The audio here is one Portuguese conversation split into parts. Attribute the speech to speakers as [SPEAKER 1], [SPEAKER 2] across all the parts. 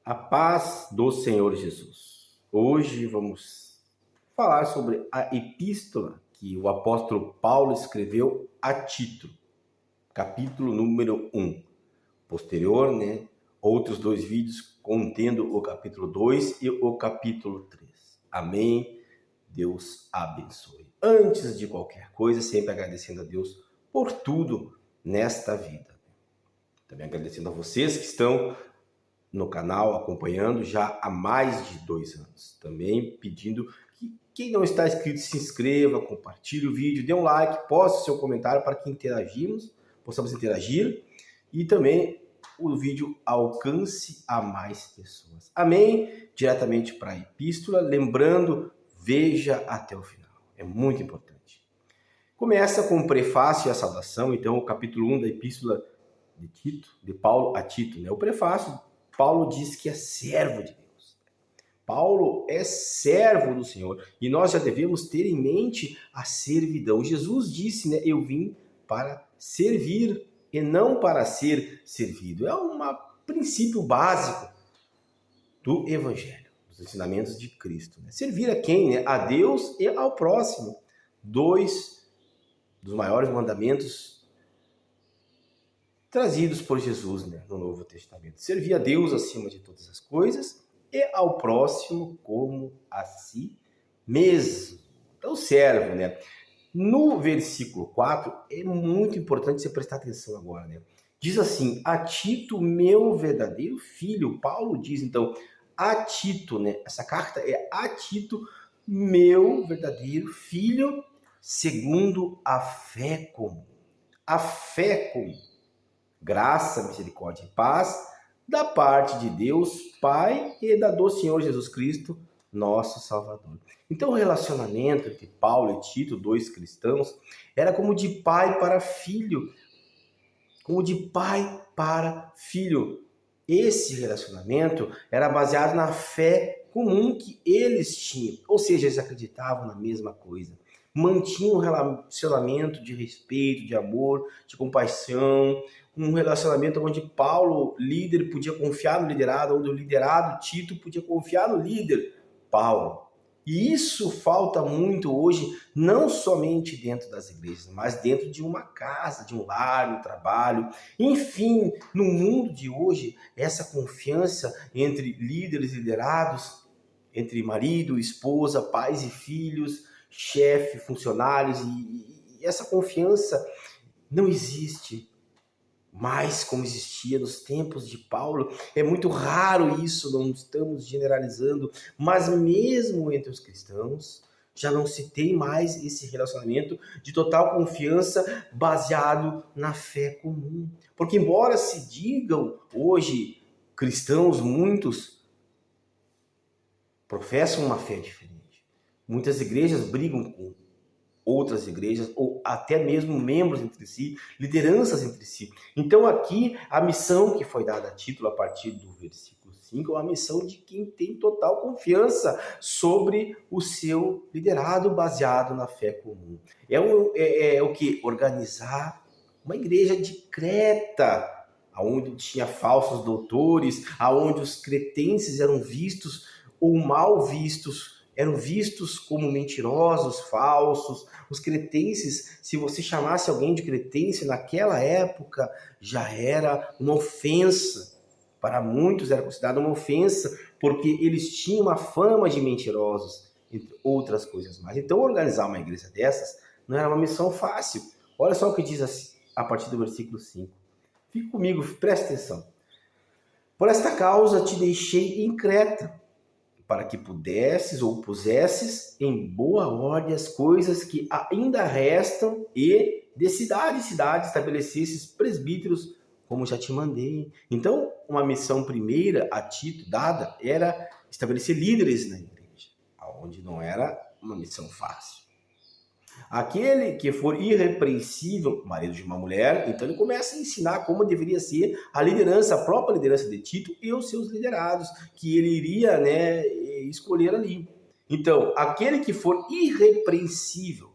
[SPEAKER 1] A paz do Senhor Jesus. Hoje vamos falar sobre a epístola que o apóstolo Paulo escreveu a Tito, capítulo número 1. Posterior, outros dois vídeos contendo o capítulo 2 e o capítulo 3. Amém? Deus abençoe. Antes de qualquer coisa, sempre agradecendo a Deus por tudo nesta vida. Também agradecendo a vocês que estão no canal, acompanhando já há mais de 2 anos. Também pedindo que quem não está inscrito se inscreva, compartilhe o vídeo, dê um like, poste seu comentário para que possamos interagir e também o vídeo alcance a mais pessoas. Amém? Diretamente para a epístola, lembrando, veja até o final. É muito importante. Começa com o prefácio e a saudação, então o capítulo 1 da epístola de Paulo a Tito, O prefácio, Paulo diz que é servo de Deus. Paulo é servo do Senhor e nós já devemos ter em mente a servidão. Jesus disse, eu vim para servir e não para ser servido. É um princípio básico do Evangelho, dos ensinamentos de Cristo. Servir a quem? A Deus e ao próximo. 2 dos maiores mandamentos trazidos por Jesus no Novo Testamento. Servir a Deus acima de todas as coisas e ao próximo como a si mesmo. Então, servo, No versículo 4, é muito importante você prestar atenção agora, Diz assim, a Tito, meu verdadeiro filho. Paulo diz, então, a Tito, Essa carta é a Tito, meu verdadeiro filho, segundo a fé comum. A fé comum. Graça, misericórdia e paz da parte de Deus Pai e do Senhor Jesus Cristo, nosso Salvador. Então o relacionamento entre Paulo e Tito, dois cristãos, era como de pai para filho. Como de pai para filho. Esse relacionamento era baseado na fé comum que eles tinham. Ou seja, eles acreditavam na mesma coisa. Mantinham um relacionamento de respeito, de amor, de compaixão, um relacionamento onde Paulo, líder, podia confiar no liderado, onde o liderado, Tito, podia confiar no líder, Paulo. E isso falta muito hoje, não somente dentro das igrejas, mas dentro de uma casa, de um lar, no trabalho. Enfim, no mundo de hoje, essa confiança entre líderes e liderados, entre marido, esposa, pais e filhos, chefe, funcionários, e essa confiança não existe mais como existia nos tempos de Paulo. É muito raro isso, não estamos generalizando, mas mesmo entre os cristãos, já não se tem mais esse relacionamento de total confiança baseado na fé comum. Porque embora se digam hoje cristãos, muitos professam uma fé diferente. Muitas igrejas brigam com outras igrejas, ou até mesmo membros entre si, lideranças entre si. Então aqui, a missão que foi dada a Tito a partir do versículo 5, é uma missão de quem tem total confiança sobre o seu liderado baseado na fé comum. É o que? Organizar uma igreja de Creta, onde tinha falsos doutores, aonde os cretenses eram vistos ou mal vistos, eram vistos como mentirosos, falsos. Os cretenses, se você chamasse alguém de cretense naquela época, já era uma ofensa. Para muitos era considerado uma ofensa, porque eles tinham uma fama de mentirosos, entre outras coisas mais. Então, organizar uma igreja dessas não era uma missão fácil. Olha só o que diz assim, a partir do versículo 5. Fique comigo, preste atenção. Por esta causa te deixei em Creta, para que pudesses ou pusesses em boa ordem as coisas que ainda restam e de cidade em cidade estabelecesses presbíteros, como já te mandei. Então, uma missão primeira a Tito dada era estabelecer líderes na igreja, onde não era uma missão fácil. Aquele que for irrepreensível, marido de uma mulher, então ele começa a ensinar como deveria ser a liderança, a própria liderança de Tito e os seus liderados, que ele iria escolher ali. Então, aquele que for irrepreensível,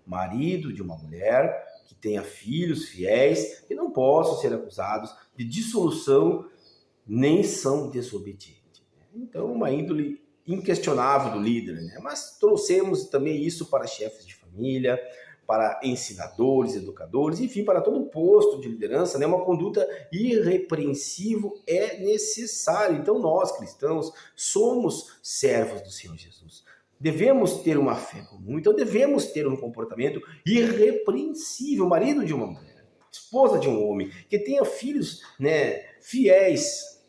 [SPEAKER 1] marido de uma mulher, que tenha filhos fiéis, que não possam ser acusados de dissolução nem são desobedientes. Então, uma índole inquestionável do líder, né? Mas trouxemos também isso para chefes de família, para ensinadores, educadores, enfim, para todo posto de liderança, né? Uma conduta irrepreensível é necessária. Então, nós, cristãos, somos servos do Senhor Jesus. Devemos ter uma fé comum, então devemos ter um comportamento irrepreensível, marido de uma mulher, esposa de um homem, que tenha filhos, né, fiéis,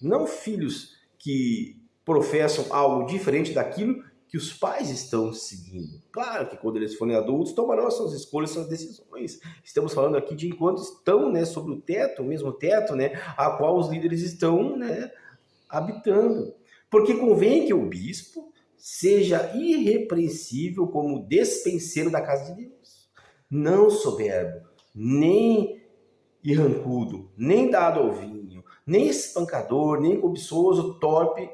[SPEAKER 1] não filhos que professam algo diferente daquilo que os pais estão seguindo. Claro que quando eles forem adultos, tomarão as suas escolhas, suas decisões. Estamos falando aqui de enquanto estão, né, sobre o teto, o mesmo teto, né, a qual os líderes estão, né, habitando. Porque convém que o bispo seja irrepreensível como despenseiro da casa de Deus, não soberbo, nem irrancudo, nem dado ao vinho, nem espancador, nem cobiçoso, torpe,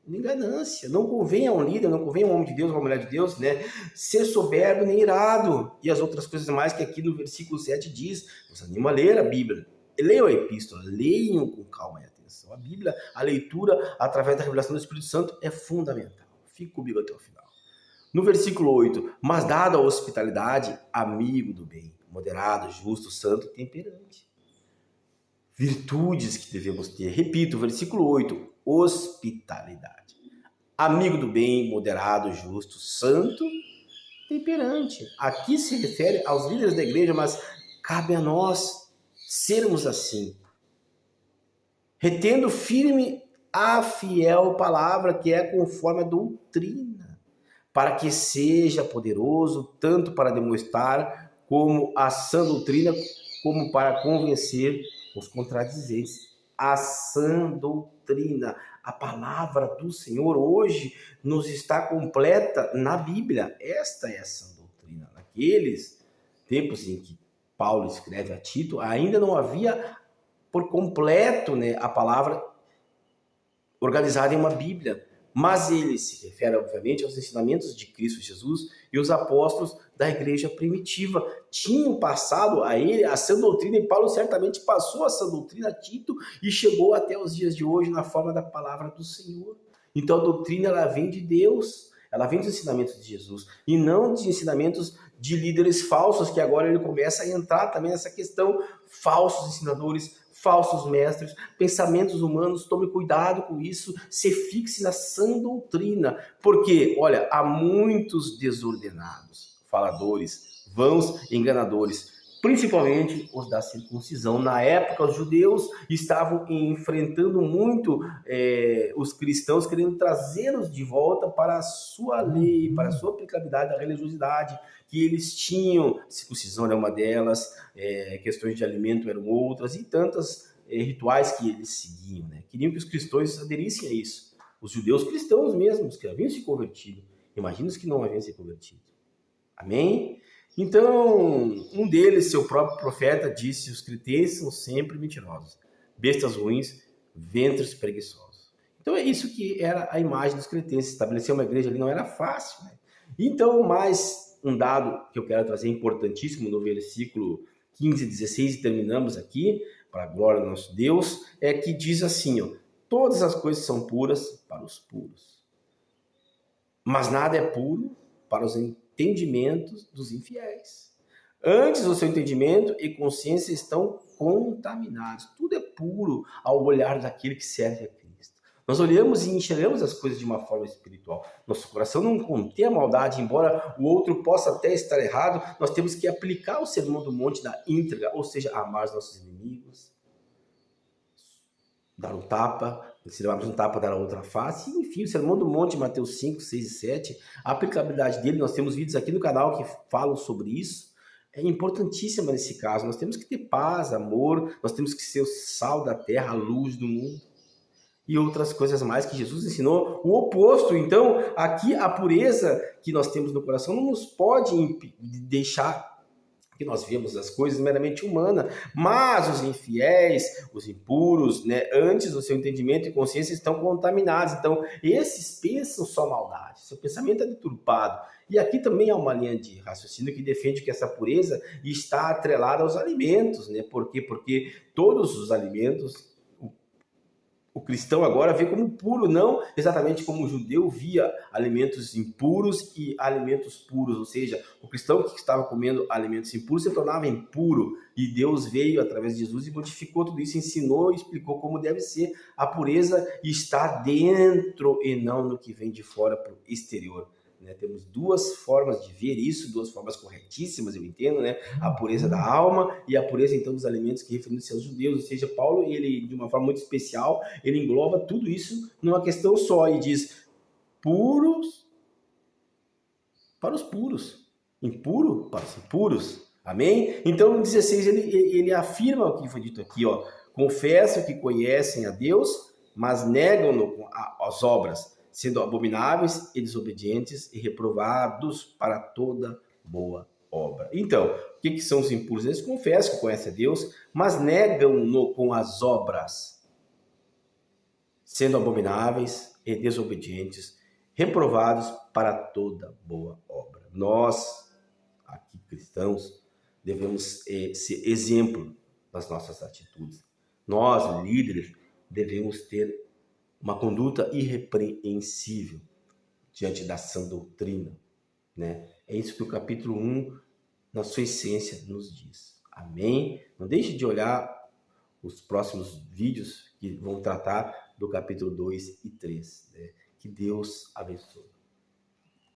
[SPEAKER 1] nem ganância. Não convém a um líder, não convém a um homem de Deus, uma mulher de Deus, né, ser soberbo nem irado. E as outras coisas mais que aqui no versículo 7 diz. Nos anima a ler a Bíblia. Leiam a epístola, leiam com calma e atenção. A Bíblia, a leitura através da revelação do Espírito Santo é fundamental. Fique comigo até o final. No versículo 8, mas dada a hospitalidade, amigo do bem, moderado, justo, santo, temperante. Virtudes que devemos ter. Repito, versículo 8, hospitalidade. Amigo do bem, moderado, justo, santo, temperante. Aqui se refere aos líderes da igreja, mas cabe a nós sermos assim. Retendo firme a fiel palavra que é conforme a doutrina, para que seja poderoso tanto para demonstrar como a sã doutrina, como para convencer os contradizentes. A sã doutrina, a palavra do Senhor hoje nos está completa na Bíblia. Esta é a sã doutrina. Naqueles tempos em que Paulo escreve a Tito, ainda não havia por completo, né, a palavra organizada em uma Bíblia, mas ele se refere, obviamente, aos ensinamentos de Cristo Jesus, e os apóstolos da igreja primitiva tinham passado a ele a sã doutrina, e Paulo certamente passou a sã doutrina a Tito e chegou até os dias de hoje na forma da palavra do Senhor. Então a doutrina, ela vem de Deus, ela vem dos ensinamentos de Jesus, e não de ensinamentos de líderes falsos, que agora ele começa a entrar também nessa questão, falsos ensinadores, falsos mestres, pensamentos humanos. Tome cuidado com isso, se fixe na sã doutrina, porque, olha, há muitos desordenados, faladores, vãos, enganadores, principalmente os da circuncisão. Na época, os judeus estavam enfrentando muito os cristãos, querendo trazê-los de volta para a sua lei, para a sua aplicabilidade da religiosidade que eles tinham. Circuncisão era uma delas, questões de alimento eram outras, e tantas rituais que eles seguiam, né? Queriam que os cristãos aderissem a isso. Os judeus cristãos mesmos, que haviam se convertido. Imagina os que não haviam se convertido. Amém? Então, um deles, seu próprio profeta, disse: os cretenses são sempre mentirosos, bestas ruins, ventres preguiçosos. Então é isso que era a imagem dos cretenses. Estabelecer uma igreja ali não era fácil, né? Então, mais um dado que eu quero trazer importantíssimo no versículo 15 e 16, e terminamos aqui, para a glória do nosso Deus, é que diz assim, ó: todas as coisas são puras para os puros, mas nada é puro para os entendimentos dos infiéis. Antes, o seu entendimento e consciência estão contaminados. Tudo é puro ao olhar daquele que serve a Cristo. Nós olhamos e enxergamos as coisas de uma forma espiritual. Nosso coração não contém a maldade, embora o outro possa até estar errado. Nós temos que aplicar o sermão do monte da íntegra, ou seja, amar os nossos inimigos, dar um tapa, se levarmos um tapa, dar a outra face. Enfim, o sermão do monte, Mateus 5, 6 e 7, a aplicabilidade dele, nós temos vídeos aqui no canal que falam sobre isso. É importantíssima nesse caso. Nós temos que ter paz, amor, nós temos que ser o sal da terra, a luz do mundo, e outras coisas mais que Jesus ensinou. O oposto, então, aqui a pureza que nós temos no coração não nos pode deixar que nós vemos as coisas meramente humanas, mas os infiéis, os impuros, né, antes o seu entendimento e consciência estão contaminados. Então, esses pensam só maldade, seu pensamento é deturpado. E aqui também há uma linha de raciocínio que defende que essa pureza está atrelada aos alimentos, né? Por quê? Porque todos os alimentos, cristão agora vê como puro, não exatamente como o judeu via alimentos impuros e alimentos puros, ou seja, o cristão que estava comendo alimentos impuros se tornava impuro, e Deus veio através de Jesus e modificou tudo isso, ensinou e explicou como deve ser a pureza, e está dentro e não no que vem de fora para o exterior. Temos duas formas de ver isso, duas formas corretíssimas, eu entendo, a pureza da alma e a pureza, então, dos alimentos que referindo-se aos judeus. Ou seja, Paulo, ele, de uma forma muito especial, ele engloba tudo isso numa questão só e diz: puros para os puros, impuro para os impuros. Amém? Então, no 16, ele afirma o que foi dito aqui, ó: confessam que conhecem a Deus, mas negam-no as obras, sendo abomináveis e desobedientes e reprovados para toda boa obra. Então, o que são os impuros? Eles confessam que conhecem a Deus, mas negam-no com as obras, sendo abomináveis e desobedientes, reprovados para toda boa obra. Nós, aqui cristãos, devemos ser exemplo das nossas atitudes. Nós, líderes, devemos ter uma conduta irrepreensível diante da sã doutrina, É isso que o capítulo 1, na sua essência, nos diz. Amém? Não deixe de olhar os próximos vídeos que vão tratar do capítulo 2 e 3. Que Deus abençoe.